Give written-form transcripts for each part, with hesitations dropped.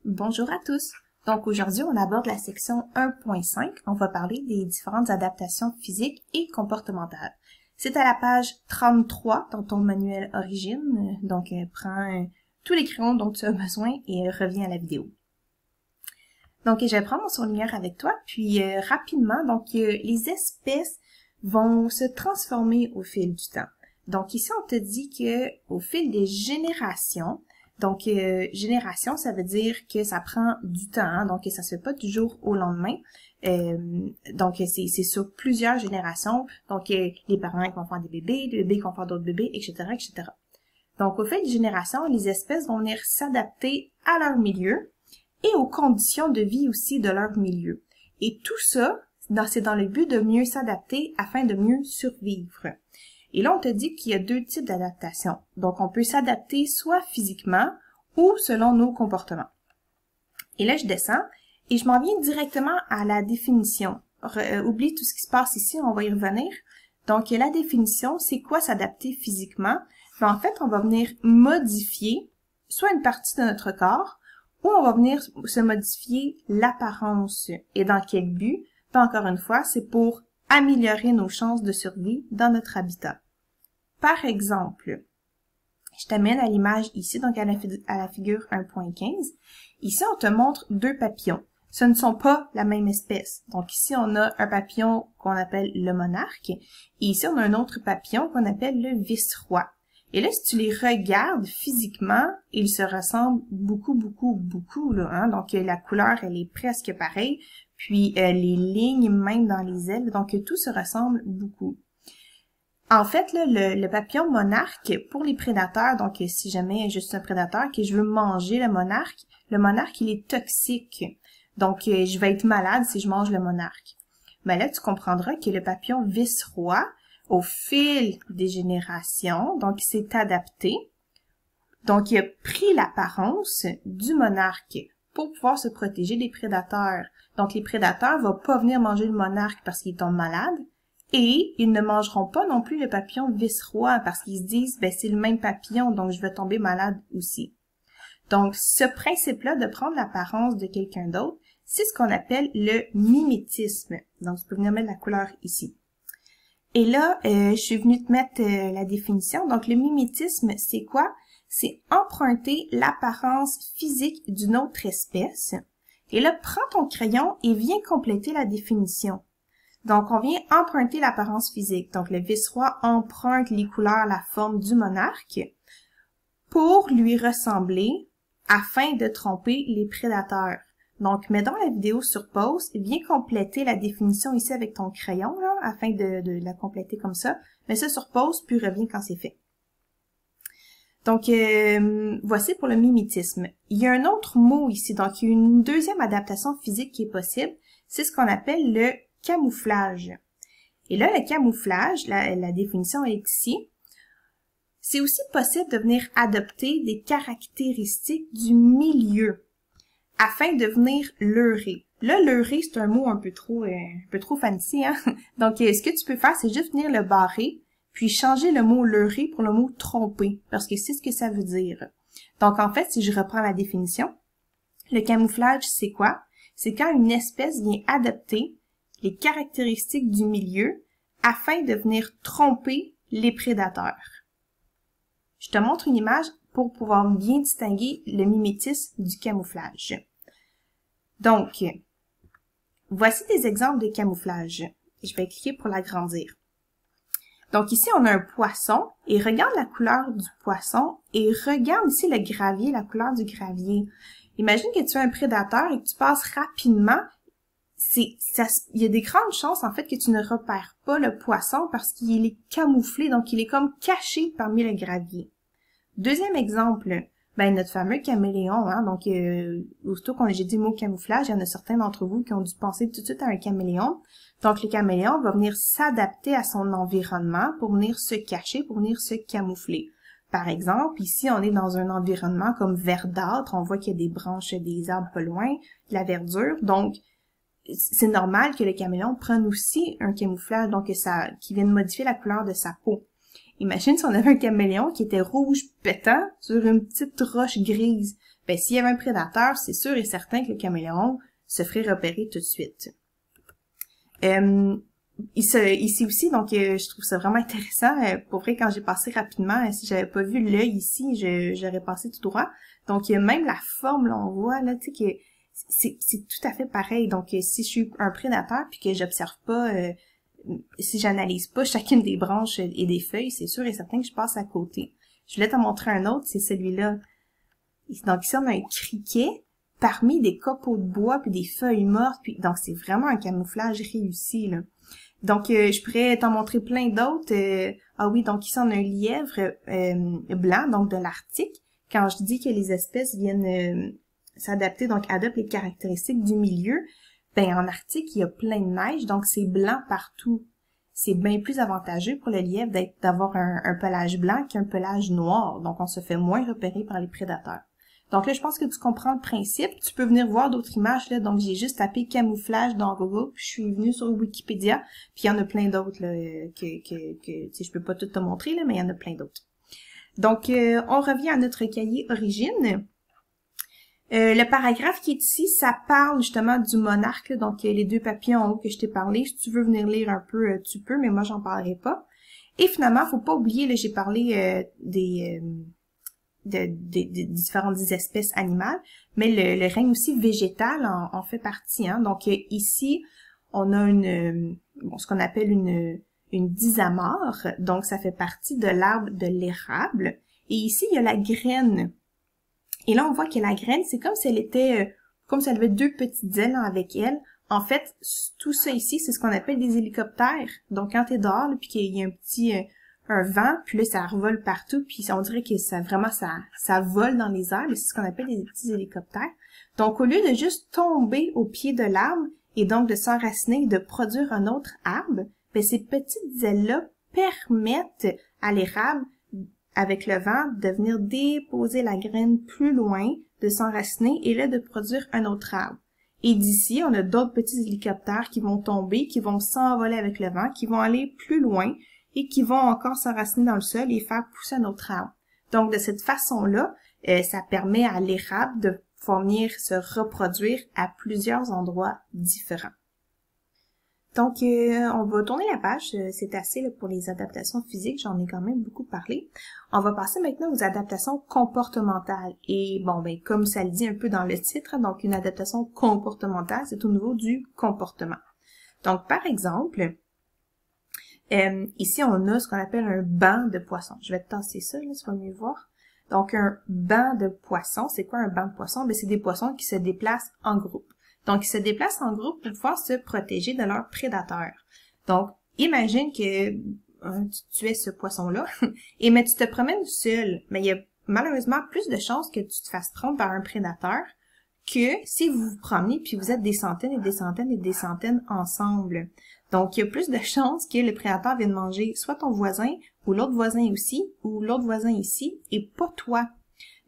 Bonjour à tous! Donc aujourd'hui, on aborde la section 1.5. On va parler des différentes adaptations physiques et comportementales. C'est à la page 33 dans ton manuel Origine. Donc prends tous les crayons dont tu as besoin et reviens à la vidéo. Donc je vais prendre mon surligneur avec toi, puis rapidement, les espèces vont se transformer au fil du temps. Donc ici, on te dit que au fil des générations, génération, ça veut dire que ça prend du temps, hein, donc ça se fait pas du jour au lendemain. C'est sur plusieurs générations. Donc, les parents qui vont faire des bébés qui vont faire d'autres bébés, etc., etc. Donc, au fil des générations, les espèces vont venir s'adapter à leur milieu et aux conditions de vie aussi de leur milieu. Et tout ça, c'est dans le but de mieux s'adapter afin de mieux survivre. Et là, on te dit qu'il y a deux types d'adaptation. Donc, on peut s'adapter soit physiquement ou selon nos comportements. Et là, je descends et je m'en viens directement à la définition. Oublie tout ce qui se passe ici, on va y revenir. Donc, la définition, c'est quoi s'adapter physiquement? Ben, en fait, on va venir modifier soit une partie de notre corps ou on va venir se modifier l'apparence. Et dans quel but? Ben, encore une fois, c'est pour améliorer nos chances de survie dans notre habitat. Par exemple, je t'amène à l'image ici, donc à la figure 1.15. Ici, on te montre deux papillons. Ce ne sont pas la même espèce. Donc ici, on a un papillon qu'on appelle le monarque. Et ici, on a un autre papillon qu'on appelle le vice-roi. Et là, si tu les regardes physiquement, ils se ressemblent beaucoup, là, hein? Donc la couleur, elle est presque pareille. Puis les lignes, même dans les ailes, donc tout se ressemble beaucoup. En fait, là, le papillon monarque, pour les prédateurs, donc si jamais je suis un prédateur que je veux manger le monarque, il est toxique. Donc, je vais être malade si je mange le monarque. Mais là, tu comprendras que le papillon vice-roi, au fil des générations, donc il s'est adapté. Donc, il a pris l'apparence du monarque pour pouvoir se protéger des prédateurs. Donc, les prédateurs ne vont pas venir manger le monarque parce qu'ils tombent malades. Et ils ne mangeront pas non plus le papillon vice-roi parce qu'ils se disent, ben, c'est le même papillon, donc je vais tomber malade aussi. Donc, ce principe-là de prendre l'apparence de quelqu'un d'autre, c'est ce qu'on appelle le mimétisme. Donc, tu peux venir mettre la couleur ici. Et là, je suis venue te mettre la définition. Donc, le mimétisme, c'est quoi? C'est emprunter l'apparence physique d'une autre espèce. Et là, prends ton crayon et viens compléter la définition. Donc, on vient emprunter l'apparence physique. Donc, le vice-roi emprunte les couleurs, la forme du monarque pour lui ressembler afin de tromper les prédateurs. Donc, mets donc la vidéo sur pause et viens compléter la définition ici avec ton crayon, là, afin de la compléter comme ça. Mets ça sur pause, puis reviens quand c'est fait. Donc, voici pour le mimétisme. Il y a un autre mot ici, donc il y a une deuxième adaptation physique qui est possible. C'est ce qu'on appelle le camouflage. Et là, le camouflage, la définition est ici. C'est aussi possible de venir adopter des caractéristiques du milieu afin de venir leurrer. Là, leurrer, c'est un mot un peu trop fancy, hein? Donc, ce que tu peux faire, c'est juste venir le barrer, puis changer le mot leurrer pour le mot tromper, parce que c'est ce que ça veut dire. Donc, en fait, si je reprends la définition, le camouflage, c'est quoi? C'est quand une espèce vient adopter les caractéristiques du milieu afin de venir tromper les prédateurs. Je te montre une image pour pouvoir bien distinguer le mimétisme du camouflage. Donc, voici des exemples de camouflage. Je vais cliquer pour l'agrandir. Donc ici, on a un poisson et regarde la couleur du poisson et regarde ici le gravier, la couleur du gravier. Imagine que tu es un prédateur et que tu passes rapidement. Il y a des grandes chances, en fait, que tu ne repères pas le poisson parce qu'il est camouflé, donc il est comme caché parmi le gravier. Deuxième exemple, ben, notre fameux caméléon, hein, donc, aussitôt qu'on j'ai dit le mot camouflage, il y en a certains d'entre vous qui ont dû penser tout de suite à un caméléon. Donc, le caméléon va venir s'adapter à son environnement pour venir se cacher, pour venir se camoufler. Par exemple, ici, on est dans un environnement comme verdâtre, on voit qu'il y a des branches, des arbres pas loin, de la verdure, donc, c'est normal que le caméléon prenne aussi un camouflage, donc qui vienne modifier la couleur de sa peau. Imagine si on avait un caméléon qui était rouge pétant sur une petite roche grise. ben s'il y avait un prédateur, c'est sûr et certain que le caméléon se ferait repérer tout de suite. Ici aussi, donc je trouve ça vraiment intéressant. Pour vrai, quand j'ai passé rapidement, si j'avais pas vu l'œil ici, j'aurais passé tout droit. Donc même la forme, là, on voit là, tu sais que c'est tout à fait pareil. Donc si je suis un prédateur puis que j'observe pas, si j'analyse pas chacune des branches et des feuilles, c'est sûr et certain que je passe à côté. Je voulais t'en montrer un autre, c'est celui-là. Donc ici on a un criquet parmi des copeaux de bois puis des feuilles mortes, puis donc c'est vraiment un camouflage réussi là. Donc, je pourrais t'en montrer plein d'autres. Ah oui, donc ici, on a un lièvre blanc, donc de l'Arctique. Quand je dis que les espèces viennent s'adapter, donc adoptent les caractéristiques du milieu, ben en Arctique, il y a plein de neige, donc c'est blanc partout. C'est bien plus avantageux pour le lièvre d'avoir un pelage blanc qu'un pelage noir. Donc, on se fait moins repérer par les prédateurs. Donc là, je pense que tu comprends le principe. Tu peux venir voir d'autres images, là. Donc, j'ai juste tapé camouflage dans Google, puis je suis venue sur Wikipédia, puis il y en a plein d'autres, là, tu sais, je peux pas tout te montrer, là, mais il y en a plein d'autres. Donc, on revient à notre cahier origine. Le paragraphe qui est ici, ça parle justement du monarque, là, donc les deux papillons en haut que je t'ai parlé. Si tu veux venir lire un peu, tu peux, mais moi, j'en parlerai pas. Et finalement, faut pas oublier, là, j'ai parlé des différentes espèces animales, mais le règne aussi végétal en fait partie. Hein. Donc ici, on a ce qu'on appelle une disamore, donc ça fait partie de l'arbre de l'érable. Et ici, il y a la graine. Et là, on voit que la graine, c'est comme si elle était, comme si elle avait deux petites ailes avec elle. En fait, tout ça ici, c'est ce qu'on appelle des hélicoptères. Donc quand t'es dehors, puis qu'il y a un petit un vent, puis là, ça revole partout, puis on dirait que ça vole dans les airs, mais c'est ce qu'on appelle des petits hélicoptères. Donc, au lieu de juste tomber au pied de l'arbre, et donc de s'enraciner et de produire un autre arbre, ben, ces petites ailes-là permettent à l'érable, avec le vent, de venir déposer la graine plus loin, de s'enraciner, et là, de produire un autre arbre. Et d'ici, on a d'autres petits hélicoptères qui vont tomber, qui vont s'envoler avec le vent, qui vont aller plus loin, et qui vont encore s'enraciner dans le sol et faire pousser un autre arbre. Donc, de cette façon-là, ça permet à l'érable de pouvoir venir se reproduire à plusieurs endroits différents. Donc, on va tourner la page. C'est assez là, pour les adaptations physiques. J'en ai quand même beaucoup parlé. On va passer maintenant aux adaptations comportementales. Et bon, ben comme ça le dit un peu dans le titre, donc une adaptation comportementale, c'est au niveau du comportement. Donc, par exemple, ici, on a ce qu'on appelle un banc de poissons. Je vais te tasser ça, là, tu vas mieux voir. Donc, un banc de poissons, c'est quoi un banc de poissons? Ben, c'est des poissons qui se déplacent en groupe. Donc, ils se déplacent en groupe pour pouvoir se protéger de leurs prédateurs. Donc, imagine que tu es ce poisson-là, et mais tu te promènes seul. Mais il y a malheureusement plus de chances que tu te fasses prendre par un prédateur que si vous vous promenez puis vous êtes des centaines et des centaines et des centaines ensemble. Donc, il y a plus de chances que le prédateur vienne manger soit ton voisin, ou l'autre voisin aussi, ou l'autre voisin ici, et pas toi.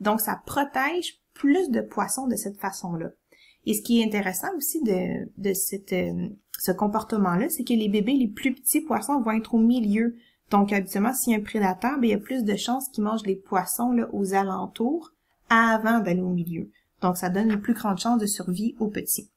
Donc, ça protège plus de poissons de cette façon-là. Et ce qui est intéressant aussi de ce comportement-là, c'est que les bébés, les plus petits poissons vont être au milieu. Donc, habituellement, s'il y a un prédateur, ben, il y a plus de chances qu'ils mangent les poissons là, aux alentours avant d'aller au milieu. Donc, ça donne une plus grande chance de survie aux petits.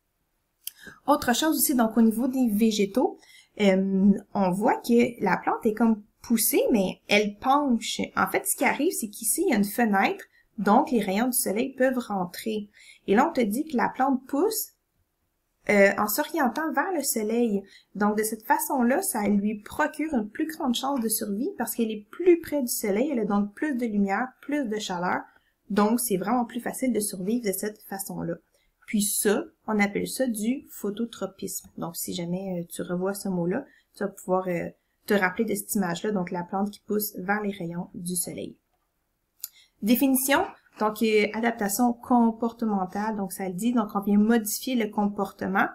Autre chose aussi, donc au niveau des végétaux, on voit que la plante est comme poussée, mais elle penche. En fait, ce qui arrive, c'est qu'ici, il y a une fenêtre, donc les rayons du soleil peuvent rentrer. Et là, on te dit que la plante pousse en s'orientant vers le soleil. Donc, de cette façon-là, ça lui procure une plus grande chance de survie parce qu'elle est plus près du soleil, elle a donc plus de lumière, plus de chaleur. Donc, c'est vraiment plus facile de survivre de cette façon-là. Puis ça, on appelle ça du phototropisme. Donc, si jamais tu revois ce mot-là, tu vas pouvoir te rappeler de cette image-là, donc la plante qui pousse vers les rayons du soleil. Définition, donc adaptation comportementale, donc ça le dit, donc on vient modifier le comportement.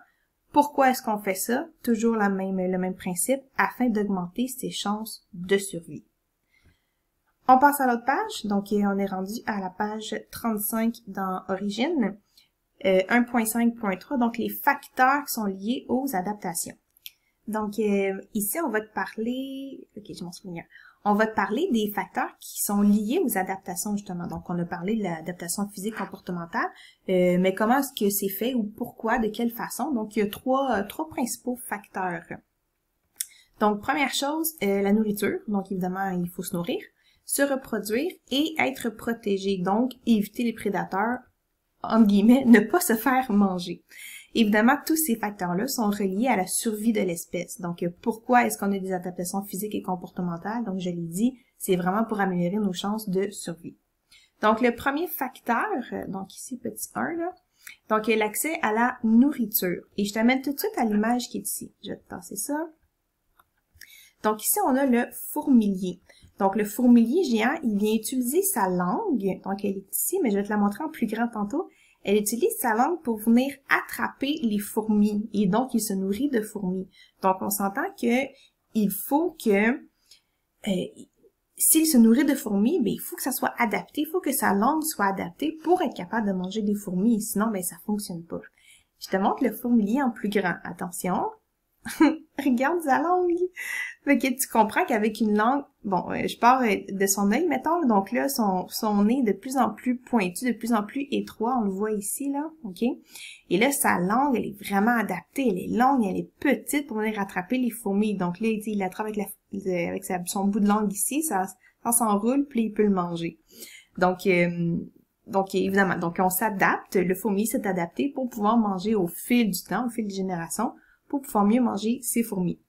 Pourquoi est-ce qu'on fait ça? Toujours le même principe, afin d'augmenter ses chances de survie. On passe à l'autre page, donc on est rendu à la page 35 dans Origine. 1.5.3, donc les facteurs qui sont liés aux adaptations. Donc, ici, on va te parler... Ok, je m'en souviens. on va te parler des facteurs qui sont liés aux adaptations, justement. Donc, on a parlé de l'adaptation physique comportementale, mais comment est-ce que c'est fait ou pourquoi, de quelle façon? Donc, il y a trois principaux facteurs. Donc, première chose, la nourriture. Donc, évidemment, il faut se nourrir, se reproduire et être protégé. Donc, éviter les prédateurs, entre guillemets, ne pas se faire manger. Évidemment, tous ces facteurs-là sont reliés à la survie de l'espèce. Donc, pourquoi est-ce qu'on a des adaptations physiques et comportementales? Donc, je l'ai dit, c'est vraiment pour améliorer nos chances de survie. Donc, le premier facteur, donc ici, petit 1, là, donc, l'accès à la nourriture. Et je t'amène tout de suite à l'image qui est ici. Je vais te passer ça. Donc, ici, on a le fourmilier. Donc, le fourmilier géant, il vient utiliser sa langue. Donc, elle est ici, mais je vais te la montrer en plus grand tantôt. Elle utilise sa langue pour venir attraper les fourmis. Et donc, il se nourrit de fourmis. Donc, on s'entend que il faut que... s'il se nourrit de fourmis, ben, il faut que ça soit adapté. Il faut que sa langue soit adaptée pour être capable de manger des fourmis. Sinon, ben, ça fonctionne pas. Je te montre le fourmilier en plus grand. Attention. Regarde sa langue. Fait que tu comprends qu'avec une langue, bon, je pars de son œil, mettons, donc là, son nez est de plus en plus pointu, de plus en plus étroit, on le voit ici, là, ok? Et là, sa langue, elle est vraiment adaptée, elle est longue, elle est petite pour venir attraper les fourmis. Donc là, il l'attrape avec son bout de langue ici, ça s'enroule, puis il peut le manger. Donc évidemment, donc on s'adapte, le fourmi s'est adapté pour pouvoir manger au fil du temps, au fil des générations, pour pouvoir mieux manger ses fourmis.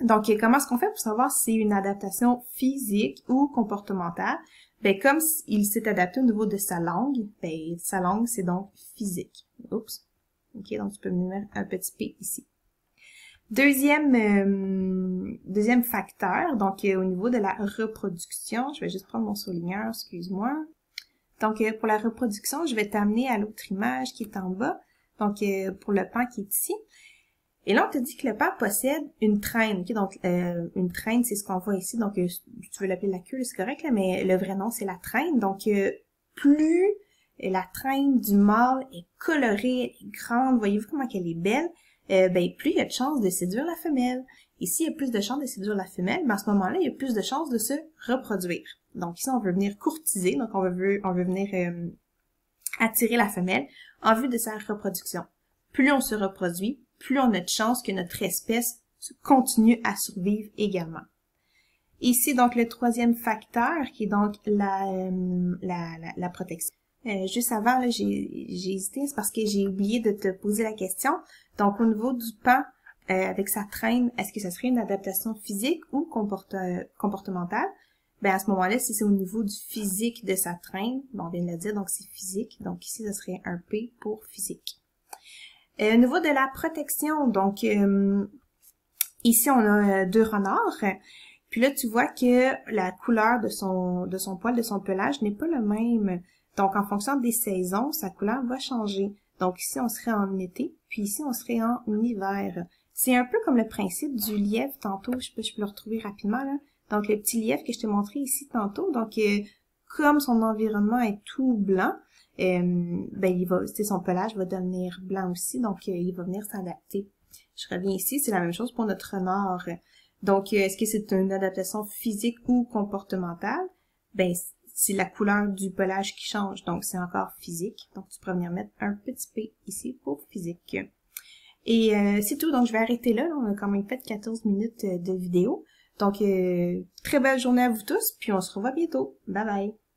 Donc, comment est-ce qu'on fait pour savoir si c'est une adaptation physique ou comportementale? Ben, comme il s'est adapté au niveau de sa langue, ben, sa langue, c'est donc physique. Oups. OK, donc tu peux me mettre un petit P ici. Deuxième facteur, donc au niveau de la reproduction, je vais juste prendre mon surligneur, excuse-moi. Donc, pour la reproduction, je vais t'amener à l'autre image qui est en bas. Donc, pour le pan qui est ici. Et là, on te dit que le pan possède une traîne. Okay? Donc, une traîne, c'est ce qu'on voit ici. Donc, tu veux l'appeler la queue, c'est correct, là, mais le vrai nom, c'est la traîne. Donc, plus la traîne du mâle est colorée, elle est grande, voyez-vous comment elle est belle, ben, plus il y a de chances de séduire la femelle. Ici, il y a plus de chances de séduire la femelle, mais à ce moment-là, il y a plus de chances de se reproduire. Donc, ici, on veut venir courtiser, donc on veut venir attirer la femelle en vue de sa reproduction. Plus on se reproduit, plus on a de chances que notre espèce continue à survivre également. Ici, donc, le troisième facteur, qui est donc la protection. Juste avant, là, j'ai hésité, c'est parce que j'ai oublié de te poser la question. Donc, au niveau du pan, avec sa traîne, est-ce que ça serait une adaptation physique ou comportementale? Ben, à ce moment-là, si c'est au niveau du physique de sa traîne, bon, on vient de le dire, donc c'est physique. Donc, ici, ça serait un P pour physique. Au niveau de la protection, donc ici on a deux renards, puis là tu vois que la couleur de son poil, de son pelage n'est pas le même. Donc en fonction des saisons, sa couleur va changer. Donc ici on serait en été, puis ici on serait en hiver. C'est un peu comme le principe du lièvre tantôt, je peux le retrouver rapidement là. Donc le petit lièvre que je t'ai montré ici tantôt, donc comme son environnement est tout blanc, ben son pelage va devenir blanc aussi, donc il va venir s'adapter. Je reviens ici, c'est la même chose pour notre renard. Donc, est-ce que c'est une adaptation physique ou comportementale? Ben, c'est la couleur du pelage qui change, donc c'est encore physique. Donc, tu pourrais venir mettre un petit P ici pour physique. Et c'est tout, donc je vais arrêter là. On a quand même fait 14 minutes de vidéo. Donc, très belle journée à vous tous, puis on se revoit bientôt. Bye bye!